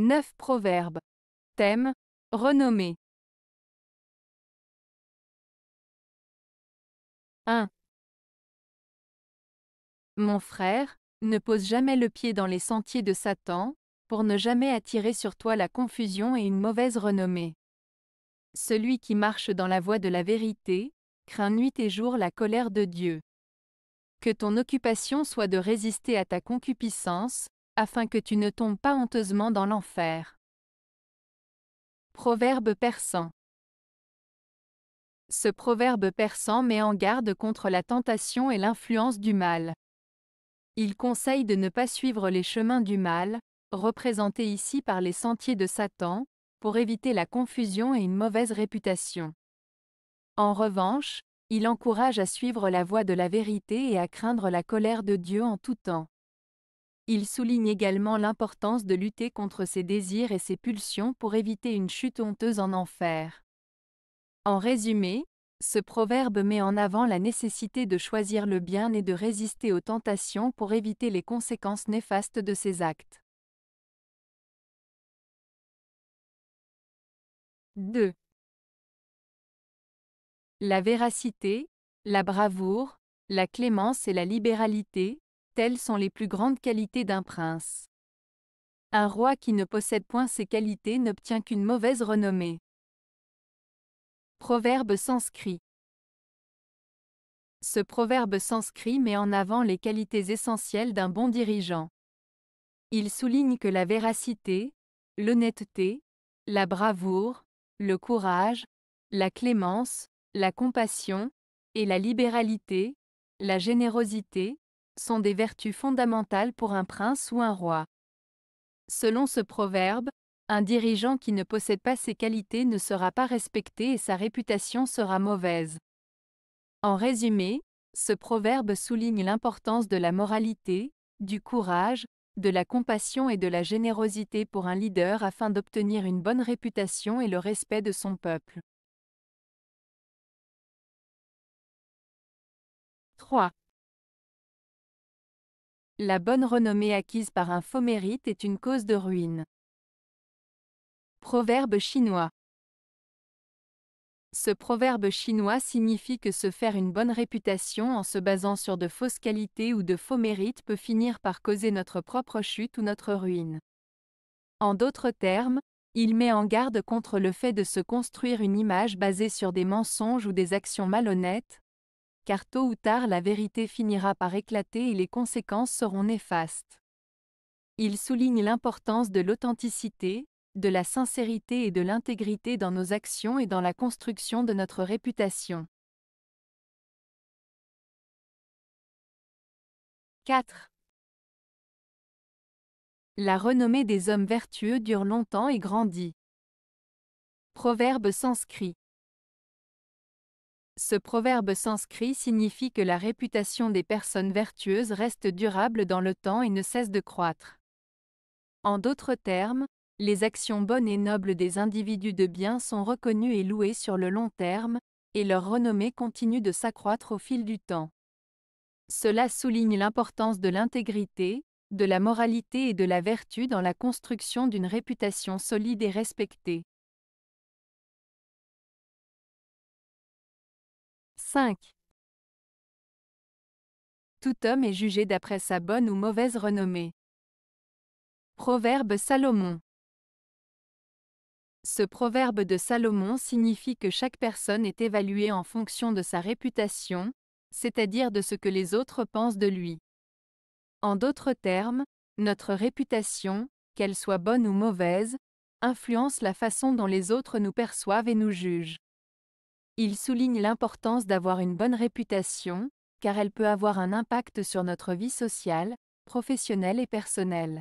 9 proverbes. Thème: renommée. 1. Mon frère, ne pose jamais le pied dans les sentiers de Satan, pour ne jamais attirer sur toi la confusion et une mauvaise renommée. Celui qui marche dans la voie de la vérité, craint nuit et jour la colère de Dieu. Que ton occupation soit de résister à ta concupiscence, afin que tu ne tombes pas honteusement dans l'enfer. Proverbe persan. Ce proverbe persan met en garde contre la tentation et l'influence du mal. Il conseille de ne pas suivre les chemins du mal, représentés ici par les sentiers de Satan, pour éviter la confusion et une mauvaise réputation. En revanche, il encourage à suivre la voie de la vérité et à craindre la colère de Dieu en tout temps. Il souligne également l'importance de lutter contre ses désirs et ses pulsions pour éviter une chute honteuse en enfer. En résumé, ce proverbe met en avant la nécessité de choisir le bien et de résister aux tentations pour éviter les conséquences néfastes de ses actes. 2. La véracité, la bravoure, la clémence et la libéralité, telles sont les plus grandes qualités d'un prince. Un roi qui ne possède point ces qualités n'obtient qu'une mauvaise renommée. Proverbe sanskrit. Ce proverbe sanskrit met en avant les qualités essentielles d'un bon dirigeant. Il souligne que la véracité, l'honnêteté, la bravoure, le courage, la clémence, la compassion, et la libéralité, la générosité, sont des vertus fondamentales pour un prince ou un roi. Selon ce proverbe, un dirigeant qui ne possède pas ces qualités ne sera pas respecté et sa réputation sera mauvaise. En résumé, ce proverbe souligne l'importance de la moralité, du courage, de la compassion et de la générosité pour un leader afin d'obtenir une bonne réputation et le respect de son peuple. 3. La bonne renommée acquise par un faux mérite est une cause de ruine. Proverbe chinois. Ce proverbe chinois signifie que se faire une bonne réputation en se basant sur de fausses qualités ou de faux mérites peut finir par causer notre propre chute ou notre ruine. En d'autres termes, il met en garde contre le fait de se construire une image basée sur des mensonges ou des actions malhonnêtes, car tôt ou tard la vérité finira par éclater et les conséquences seront néfastes. Il souligne l'importance de l'authenticité, de la sincérité et de l'intégrité dans nos actions et dans la construction de notre réputation. 4. La renommée des hommes vertueux dure longtemps et grandit. Proverbe sanskrit. Ce proverbe sanskrit signifie que la réputation des personnes vertueuses reste durable dans le temps et ne cesse de croître. En d'autres termes, les actions bonnes et nobles des individus de bien sont reconnues et louées sur le long terme, et leur renommée continue de s'accroître au fil du temps. Cela souligne l'importance de l'intégrité, de la moralité et de la vertu dans la construction d'une réputation solide et respectée. 5. Tout homme est jugé d'après sa bonne ou mauvaise renommée. Proverbe Salomon. Ce proverbe de Salomon signifie que chaque personne est évaluée en fonction de sa réputation, c'est-à-dire de ce que les autres pensent de lui. En d'autres termes, notre réputation, qu'elle soit bonne ou mauvaise, influence la façon dont les autres nous perçoivent et nous jugent. Il souligne l'importance d'avoir une bonne réputation, car elle peut avoir un impact sur notre vie sociale, professionnelle et personnelle.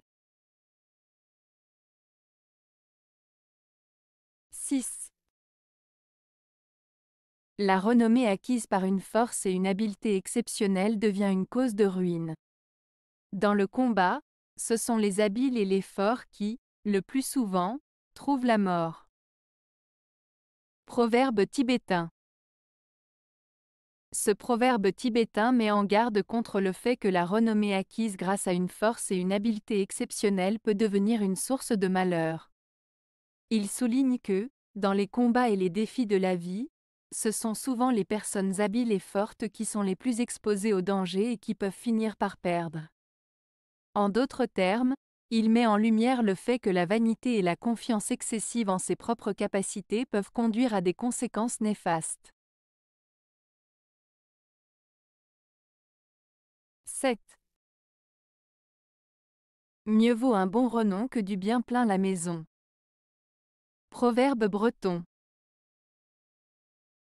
6. La renommée acquise par une force et une habileté exceptionnelles devient une cause de ruine. Dans le combat, ce sont les habiles et les forts qui, le plus souvent, trouvent la mort. Proverbe tibétain. Ce proverbe tibétain met en garde contre le fait que la renommée acquise grâce à une force et une habileté exceptionnelles peut devenir une source de malheur. Il souligne que, dans les combats et les défis de la vie, ce sont souvent les personnes habiles et fortes qui sont les plus exposées aux dangers et qui peuvent finir par perdre. En d'autres termes, il met en lumière le fait que la vanité et la confiance excessive en ses propres capacités peuvent conduire à des conséquences néfastes. 7. Mieux vaut un bon renom que du bien plein la maison. Proverbe breton.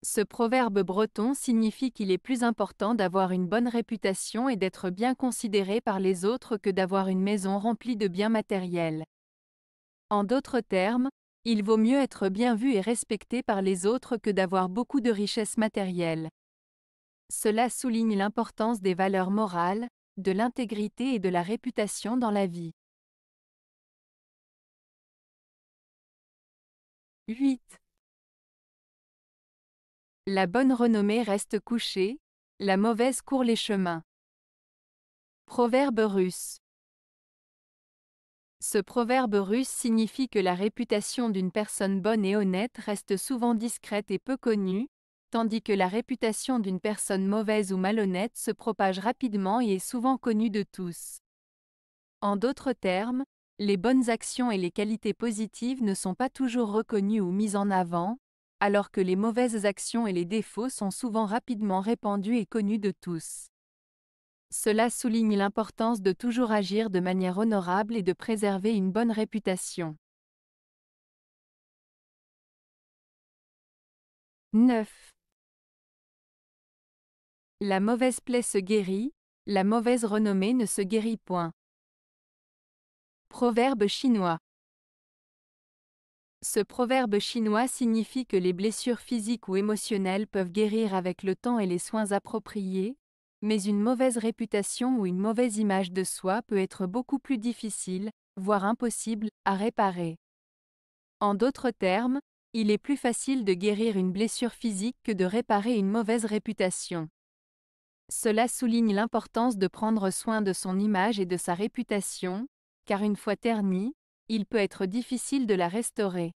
Ce proverbe breton signifie qu'il est plus important d'avoir une bonne réputation et d'être bien considéré par les autres que d'avoir une maison remplie de biens matériels. En d'autres termes, il vaut mieux être bien vu et respecté par les autres que d'avoir beaucoup de richesses matérielles. Cela souligne l'importance des valeurs morales, de l'intégrité et de la réputation dans la vie. 8. La bonne renommée reste couchée, la mauvaise court les chemins. Proverbe russe. Ce proverbe russe signifie que la réputation d'une personne bonne et honnête reste souvent discrète et peu connue, tandis que la réputation d'une personne mauvaise ou malhonnête se propage rapidement et est souvent connue de tous. En d'autres termes, les bonnes actions et les qualités positives ne sont pas toujours reconnues ou mises en avant, alors que les mauvaises actions et les défauts sont souvent rapidement répandus et connus de tous. Cela souligne l'importance de toujours agir de manière honorable et de préserver une bonne réputation. 9. La mauvaise plaie se guérit, la mauvaise renommée ne se guérit point. Proverbe chinois. Ce proverbe chinois signifie que les blessures physiques ou émotionnelles peuvent guérir avec le temps et les soins appropriés, mais une mauvaise réputation ou une mauvaise image de soi peut être beaucoup plus difficile, voire impossible, à réparer. En d'autres termes, il est plus facile de guérir une blessure physique que de réparer une mauvaise réputation. Cela souligne l'importance de prendre soin de son image et de sa réputation, car une fois ternie, il peut être difficile de la restaurer.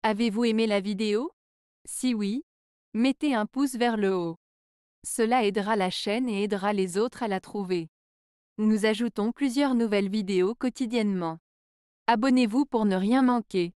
Avez-vous aimé la vidéo? Si oui, mettez un pouce vers le haut. Cela aidera la chaîne et aidera les autres à la trouver. Nous ajoutons plusieurs nouvelles vidéos quotidiennement. Abonnez-vous pour ne rien manquer.